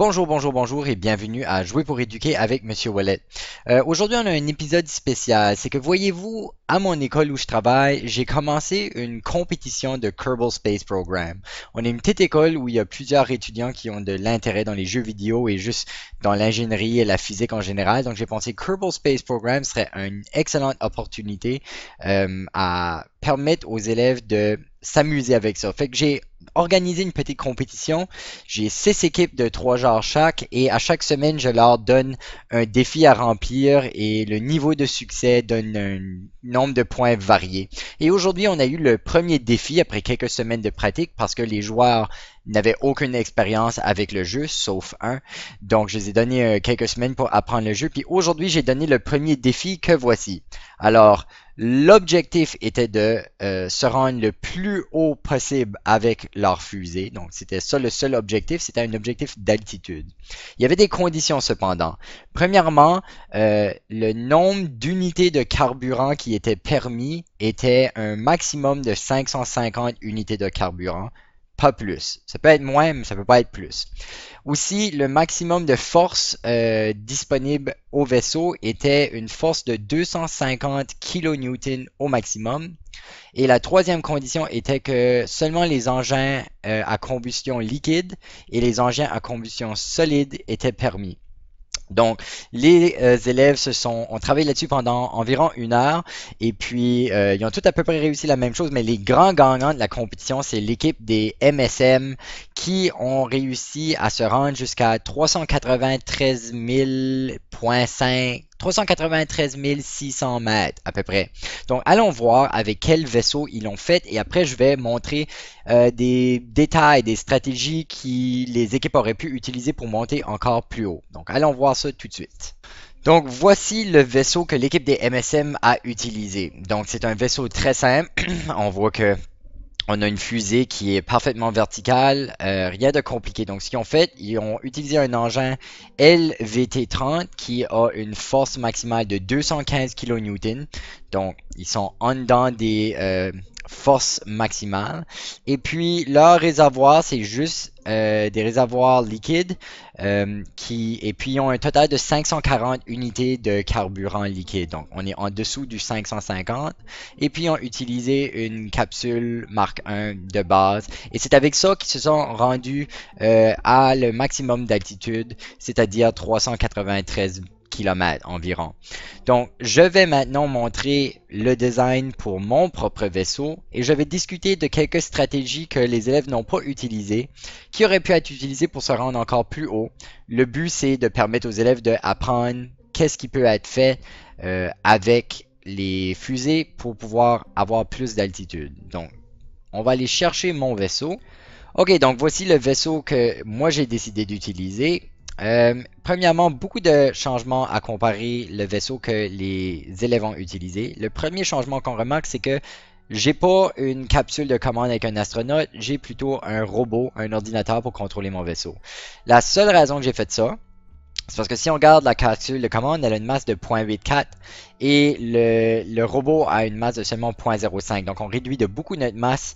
Bonjour, bonjour, bonjour et bienvenue à Jouer pour éduquer avec Monsieur Wallet. Aujourd'hui, on a un épisode spécial. C'est que voyez-vous, à mon école où je travaille, j'ai commencé une compétition de Kerbal Space Program. On est une petite école où il y a plusieurs étudiants qui ont de l'intérêt dans les jeux vidéo et juste dans l'ingénierie et la physique en général. Donc j'ai pensé que Kerbal Space Program serait une excellente opportunité à permettre aux élèves de s'amuser avec ça. Fait que j'ai organisé une petite compétition. J'ai 6 équipes de 3 genres chaque et à chaque semaine, je leur donne un défi à remplir et le niveau de succès donne un nombre de points variés. Et aujourd'hui, on a eu le premier défi après quelques semaines de pratique parce que les joueurs n'avaient aucune expérience avec le jeu, sauf un. Donc, je les ai donné quelques semaines pour apprendre le jeu. Puis aujourd'hui, j'ai donné le premier défi que voici. Alors, l'objectif était de se rendre le plus haut possible avec leur fusée. Donc, c'était ça le seul objectif. C'était un objectif d'altitude. Il y avait des conditions cependant. Premièrement, le nombre d'unités de carburant qui était permis était un maximum de 550 unités de carburant. Pas plus. Ça peut être moins, mais ça peut pas être plus. Aussi, le maximum de force disponible au vaisseau était une force de 250 kN au maximum. Et la troisième condition était que seulement les engins à combustion liquide et les engins à combustion solide étaient permis. Donc, les élèves ont travaillé là-dessus pendant environ 1 heure et puis ils ont tous à peu près réussi la même chose, mais les grands gagnants de la compétition, c'est l'équipe des MSM qui ont réussi à se rendre jusqu'à 393 600 mètres à peu près. Donc, allons voir avec quel vaisseau ils l'ont fait et après, je vais montrer des détails, des stratégies que les équipes auraient pu utiliser pour monter encore plus haut. Donc, allons voir ça tout de suite. Donc, voici le vaisseau que l'équipe des MSM a utilisé. Donc, c'est un vaisseau très simple. On voit que on a une fusée qui est parfaitement verticale, rien de compliqué. Donc, ce qu'ils ont fait, ils ont utilisé un engin LVT-30 qui a une force maximale de 215 kN. Donc, ils sont en dedans des forces maximales. Et puis, leur réservoir, c'est juste des réservoirs liquides et puis ils ont un total de 540 unités de carburant liquide. Donc, on est en dessous du 550. Et puis, ils ont utilisé une capsule Mark 1 de base. Et c'est avec ça qu'ils se sont rendus à le maximum d'altitude, c'est-à-dire 393 km environ. Donc, je vais maintenant montrer le design pour mon propre vaisseau et je vais discuter de quelques stratégies que les élèves n'ont pas utilisées, qui auraient pu être utilisées pour se rendre encore plus haut. Le but, c'est de permettre aux élèves d'apprendre qu'est-ce qui peut être fait avec les fusées pour pouvoir avoir plus d'altitude. Donc, on va aller chercher mon vaisseau. Ok, donc voici le vaisseau que moi j'ai décidé d'utiliser. Premièrement, beaucoup de changements à comparer le vaisseau que les élèves ont utilisé. Le premier changement qu'on remarque, c'est que j'ai pas une capsule de commande avec un astronaute, j'ai plutôt un robot, un ordinateur pour contrôler mon vaisseau. La seule raison que j'ai fait ça, c'est parce que si on regarde la capsule de commande, elle a une masse de 0.84 et le robot a une masse de seulement 0.05. Donc on réduit de beaucoup notre masse,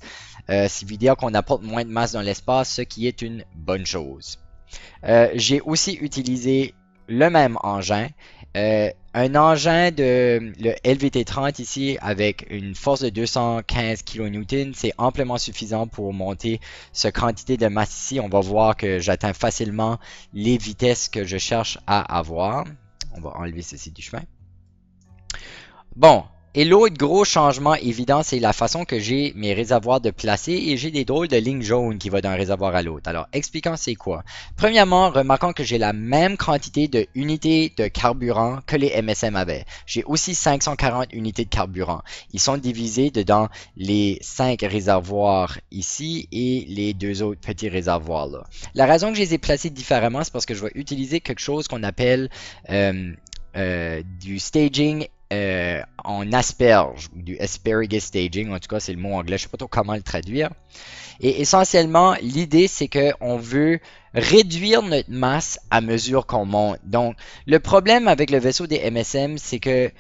ce qui veut dire qu'on apporte moins de masse dans l'espace, ce qui est une bonne chose. J'ai aussi utilisé le même engin, un engin de le LVT-30 ici avec une force de 215 kN, c'est amplement suffisant pour monter cette quantité de masse ici. On va voir que j'atteins facilement les vitesses que je cherche à avoir. On va enlever ceci du chemin. Bon. Et l'autre gros changement évident, c'est la façon que j'ai mes réservoirs de placer et j'ai des drôles de lignes jaunes qui vont d'un réservoir à l'autre. Alors, expliquons c'est quoi. Premièrement, remarquons que j'ai la même quantité de unités de carburant que les MSM avaient. J'ai aussi 540 unités de carburant. Ils sont divisés dedans les 5 réservoirs ici et les 2 autres petits réservoirs là. La raison que je les ai placés différemment, c'est parce que je vais utiliser quelque chose qu'on appelle du staging en asperge, ou du asparagus staging, en tout cas c'est le mot anglais, je sais pas trop comment le traduire. Et essentiellement, l'idée c'est qu'on veut réduire notre masse à mesure qu'on monte. Donc, le problème avec le vaisseau des MSM, c'est que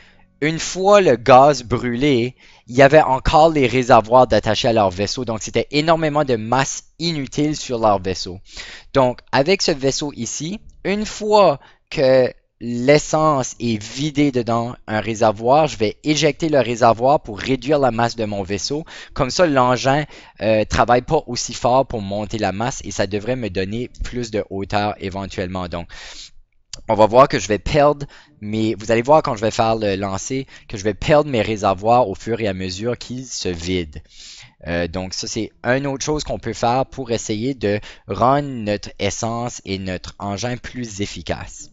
une fois le gaz brûlé, il y avait encore les réservoirs d'attachés à leur vaisseau. Donc, c'était énormément de masse inutile sur leur vaisseau. Donc, avec ce vaisseau ici, une fois que l'essence est vidée dedans un réservoir, je vais éjecter le réservoir pour réduire la masse de mon vaisseau. Comme ça, l'engin travaille pas aussi fort pour monter la masse et ça devrait me donner plus de hauteur éventuellement. Donc, on va voir que je vais perdre vous allez voir quand je vais faire le lancer que je vais perdre mes réservoirs au fur et à mesure qu'ils se vident. Donc ça c'est une autre chose qu'on peut faire pour essayer de rendre notre essence et notre engin plus efficace.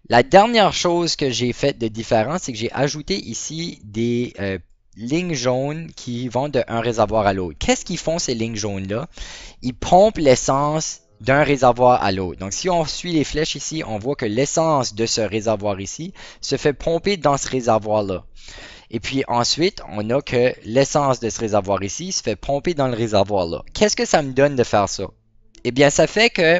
La dernière chose que j'ai faite de différent, c'est que j'ai ajouté ici des lignes jaunes qui vont d'un réservoir à l'autre. Qu'est-ce qu'ils font ces lignes jaunes-là? Ils pompent l'essence d'un réservoir à l'autre. Donc, si on suit les flèches ici, on voit que l'essence de ce réservoir ici se fait pomper dans ce réservoir-là. Et puis ensuite, on a que l'essence de ce réservoir ici se fait pomper dans le réservoir-là. Qu'est-ce que ça me donne de faire ça? Eh bien, ça fait que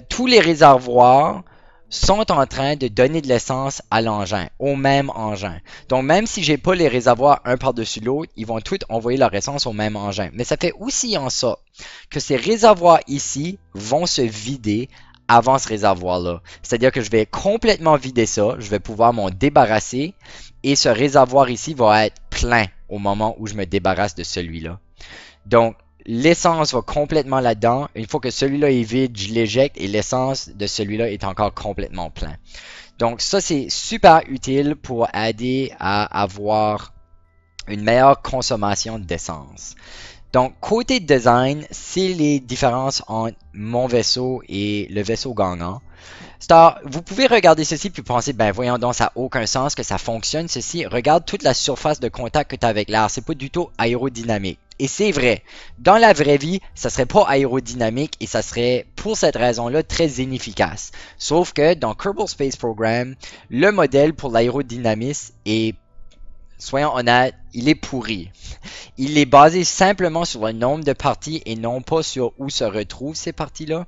tous les réservoirs sont en train de donner de l'essence à l'engin, au même engin. Donc, même si j'ai pas les réservoirs un par-dessus l'autre, ils vont tous envoyer leur essence au même engin. Mais ça fait aussi en sorte que ces réservoirs ici vont se vider avant ce réservoir-là. C'est-à-dire que je vais complètement vider ça, je vais pouvoir m'en débarrasser et ce réservoir ici va être plein au moment où je me débarrasse de celui-là. Donc, l'essence va complètement là-dedans. Une fois que celui-là est vide, je l'éjecte et l'essence de celui-là est encore complètement plein. Donc ça, c'est super utile pour aider à avoir une meilleure consommation d'essence. Donc, côté design, c'est les différences entre mon vaisseau et le vaisseau gagnant. Vous pouvez regarder ceci puis penser, ben voyons donc, ça n'a aucun sens que ça fonctionne ceci. Regarde toute la surface de contact que tu as avec l'air. C'est pas du tout aérodynamique. Et c'est vrai. Dans la vraie vie, ça serait pas aérodynamique et ça serait, pour cette raison-là, très inefficace. Sauf que dans Kerbal Space Program, le modèle pour l'aérodynamisme est, soyons honnêtes, il est pourri. Il est basé simplement sur le nombre de parties et non pas sur où se retrouvent ces parties-là.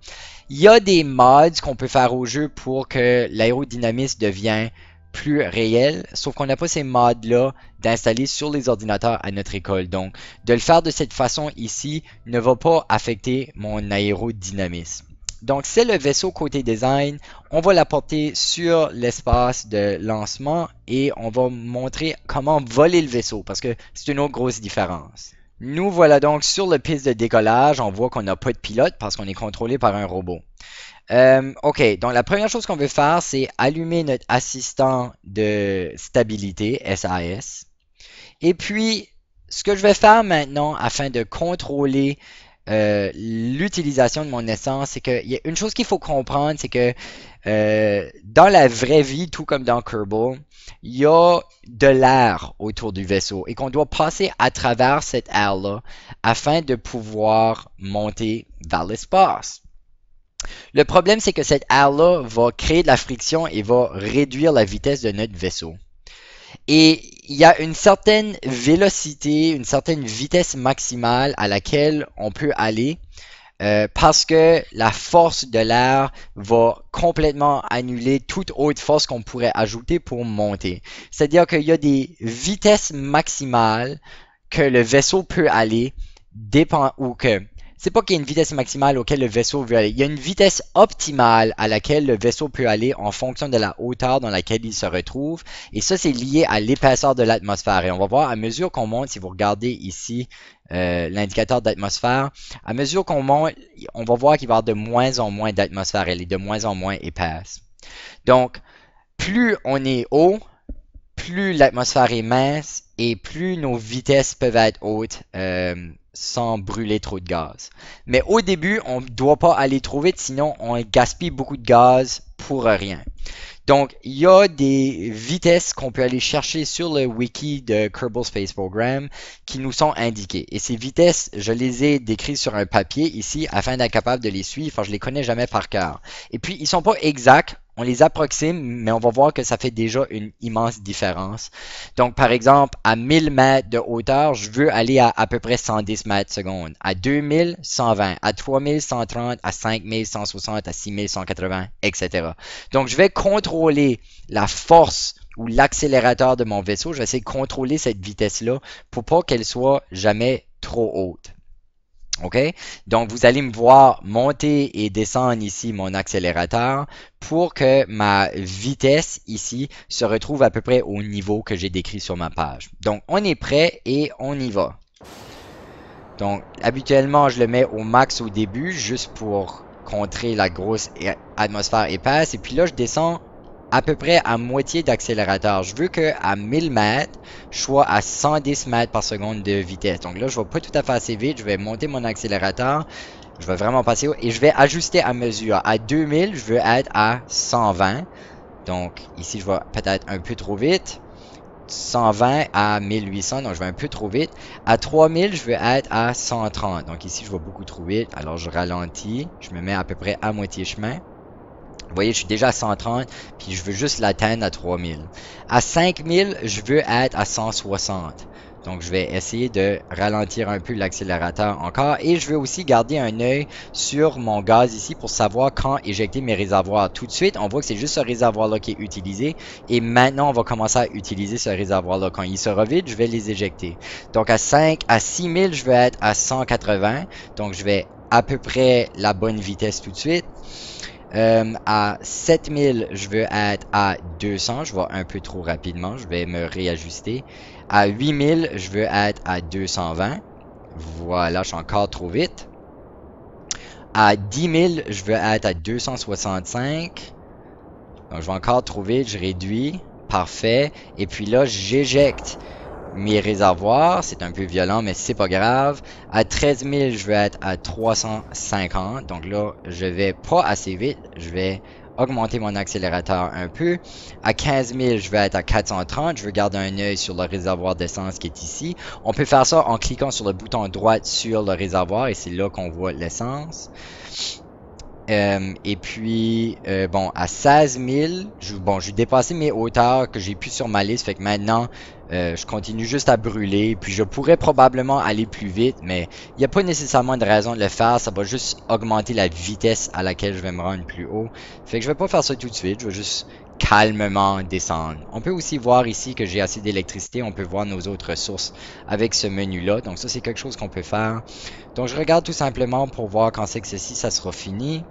Il y a des mods qu'on peut faire au jeu pour que l'aérodynamisme devienne plus réel, sauf qu'on n'a pas ces mods-là d'installer sur les ordinateurs à notre école. Donc, de le faire de cette façon ici ne va pas affecter mon aérodynamisme. Donc, c'est le vaisseau côté design. On va l'apporter sur l'espace de lancement et on va montrer comment voler le vaisseau parce que c'est une autre grosse différence. Nous voilà donc sur le piste de décollage. On voit qu'on n'a pas de pilote parce qu'on est contrôlé par un robot. Ok, donc la première chose qu'on veut faire, c'est allumer notre assistant de stabilité, SAS. Et puis, ce que je vais faire maintenant afin de contrôler l'utilisation de mon essence, c'est qu'il y a une chose qu'il faut comprendre, c'est que dans la vraie vie, tout comme dans Kerbal, il y a de l'air autour du vaisseau et qu'on doit passer à travers cet air-là afin de pouvoir monter vers l'espace. Le problème, c'est que cet air-là va créer de la friction et va réduire la vitesse de notre vaisseau. Et il y a une certaine vélocité, une certaine vitesse maximale à laquelle on peut aller parce que la force de l'air va complètement annuler toute autre force qu'on pourrait ajouter pour monter. C'est-à-dire qu'il y a des vitesses maximales que le vaisseau peut aller, ou que c'est pas qu'il y a une vitesse maximale auquel le vaisseau veut aller. Il y a une vitesse optimale à laquelle le vaisseau peut aller en fonction de la hauteur dans laquelle il se retrouve. Et ça, c'est lié à l'épaisseur de l'atmosphère. Et on va voir à mesure qu'on monte, si vous regardez ici l'indicateur d'atmosphère, à mesure qu'on monte, on va voir qu'il va y avoir de moins en moins d'atmosphère. Elle est de moins en moins épaisse. Donc, plus on est haut, plus l'atmosphère est mince et plus nos vitesses peuvent être hautes sans brûler trop de gaz. Mais au début, on ne doit pas aller trop vite, sinon on gaspille beaucoup de gaz pour rien. Donc, il y a des vitesses qu'on peut aller chercher sur le wiki de Kerbal Space Program qui nous sont indiquées. Et ces vitesses, je les ai décrites sur un papier ici afin d'être capable de les suivre. Enfin, je les connais jamais par cœur. Et puis, ils sont pas exacts. On les approxime, mais on va voir que ça fait déjà une immense différence. Donc, par exemple, à 1000 mètres de hauteur, je veux aller à peu près 110 mètres secondes. À 2000, 120. À 3000, 130. À 5000, 160. À 6180, etc. Donc, je vais contrôler la force ou l'accélérateur de mon vaisseau, je vais essayer de contrôler cette vitesse-là pour pas qu'elle soit jamais trop haute. OK? Donc, vous allez me voir monter et descendre ici mon accélérateur pour que ma vitesse ici se retrouve à peu près au niveau que j'ai décrit sur ma page. Donc, on est prêt et on y va. Donc, habituellement, je le mets au max au début, juste pour contrer la grosse atmosphère épaisse. Et puis là, je descends à peu près à moitié d'accélérateur. Je veux qu'à 1000 mètres, je sois à 110 mètres par seconde de vitesse. Donc là, je vais pas tout à fait assez vite. Je vais monter mon accélérateur. Je vais vraiment passer haut. Et je vais ajuster à mesure. À 2000, je veux être à 120. Donc ici, je vais peut-être un peu trop vite. 120 à 1800, donc je vais un peu trop vite. À 3000, je veux être à 130. Donc ici, je vais beaucoup trop vite. Alors je ralentis. Je me mets à peu près à moitié chemin. Vous voyez, je suis déjà à 130, puis je veux juste l'atteindre à 3000. À 5000, je veux être à 160. Donc, je vais essayer de ralentir un peu l'accélérateur encore. Et je veux aussi garder un œil sur mon gaz ici pour savoir quand éjecter mes réservoirs. Tout de suite, on voit que c'est juste ce réservoir-là qui est utilisé. Et maintenant, on va commencer à utiliser ce réservoir-là. Quand il sera vide, je vais les éjecter. Donc, à 6000, je veux être à 180. Donc, je vais à peu près la bonne vitesse tout de suite. À 7000, je veux être à 200. Je vais un peu trop rapidement. Je vais me réajuster. À 8000, je veux être à 220. Voilà, je suis encore trop vite. À 10 000, je veux être à 265. Donc, je vais encore trop vite. Je réduis. Parfait. Et puis là, j'éjecte mes réservoirs. C'est un peu violent, mais c'est pas grave. À 13 000, je vais être à 350. Donc là, je vais pas assez vite. Je vais augmenter mon accélérateur un peu. À 15 000, je vais être à 430. Je veux garder un œil sur le réservoir d'essence qui est ici. On peut faire ça en cliquant sur le bouton droit sur le réservoir et c'est là qu'on voit l'essence. Et puis, bon, à 16 000, j'ai dépassé mes hauteurs que j'ai pu sur ma liste. Fait que maintenant, je continue juste à brûler. Puis, je pourrais probablement aller plus vite, mais il n'y a pas nécessairement de raison de le faire. Ça va juste augmenter la vitesse à laquelle je vais me rendre plus haut. Fait que je vais pas faire ça tout de suite. Je vais juste calmement descendre. On peut aussi voir ici que j'ai assez d'électricité. On peut voir nos autres sources avec ce menu-là. Donc, ça, c'est quelque chose qu'on peut faire. Donc, je regarde tout simplement pour voir quand c'est que ceci, ça sera fini.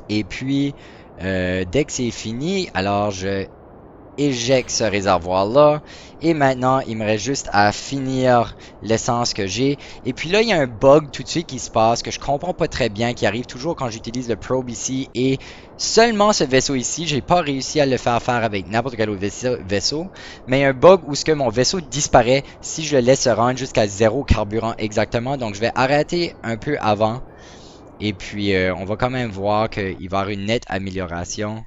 Et puis, dès que c'est fini, alors je éjecte ce réservoir-là. Et maintenant, il me reste juste à finir l'essence que j'ai. Et puis là, il y a un bug tout de suite qui se passe que je comprends pas très bien, qui arrive toujours quand j'utilise le probe ici. Et seulement ce vaisseau ici, j'ai pas réussi à le faire avec n'importe quel autre vaisseau. Mais il y a un bug où ce que mon vaisseau disparaît si je le laisse se rendre jusqu'à 0 carburant exactement. Donc, je vais arrêter un peu avant. Et puis, on va quand même voir qu'il va y avoir une nette amélioration.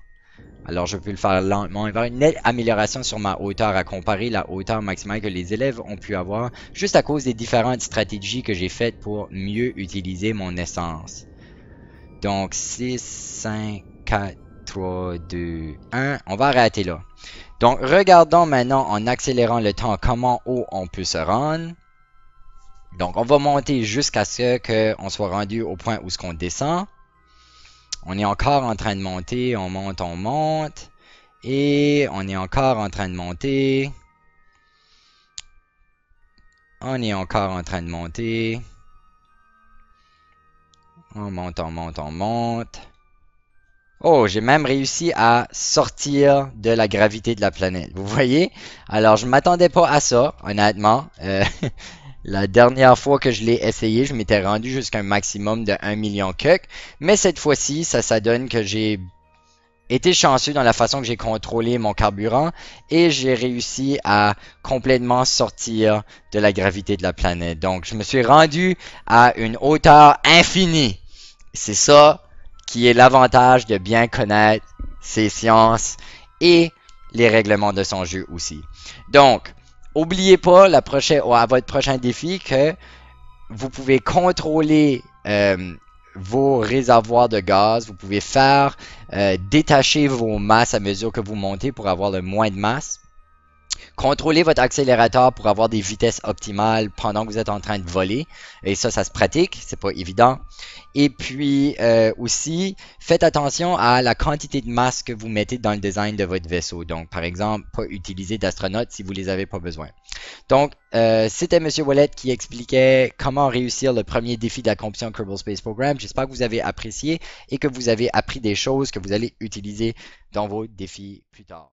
Alors, je peux le faire lentement. Il va y avoir une nette amélioration sur ma hauteur à comparer la hauteur maximale que les élèves ont pu avoir, juste à cause des différentes stratégies que j'ai faites pour mieux utiliser mon essence. Donc, 6, 5, 4, 3, 2, 1. On va arrêter là. Donc, regardons maintenant en accélérant le temps comment haut on peut se rendre. Donc, on va monter jusqu'à ce qu'on soit rendu au point où ce qu'on descend. On est encore en train de monter, on monte, on monte. Et on est encore en train de monter. On est encore en train de monter. On monte, on monte, on monte. Oh, j'ai même réussi à sortir de la gravité de la planète. Vous voyez? Alors, je m'attendais pas à ça, honnêtement. La dernière fois que je l'ai essayé, je m'étais rendu jusqu'à un maximum de 1 million cuck. Mais cette fois-ci, ça donne que j'ai été chanceux dans la façon que j'ai contrôlé mon carburant. Et j'ai réussi à complètement sortir de la gravité de la planète. Donc, je me suis rendu à une hauteur infinie. C'est ça qui est l'avantage de bien connaître ses sciences et les règlements de son jeu aussi. Donc, oubliez pas à votre prochain défi que vous pouvez contrôler vos réservoirs de gaz. Vous pouvez faire détacher vos masses à mesure que vous montez pour avoir le moins de masse. Contrôlez votre accélérateur pour avoir des vitesses optimales pendant que vous êtes en train de voler. Et ça se pratique, c'est pas évident. Et puis aussi, faites attention à la quantité de masse que vous mettez dans le design de votre vaisseau. Donc, par exemple, pas utiliser d'astronautes si vous les avez pas besoin. Donc, c'était Monsieur Wallet qui expliquait comment réussir le premier défi d'accomplission Kerbal Space Program. J'espère que vous avez apprécié et que vous avez appris des choses que vous allez utiliser dans vos défis plus tard.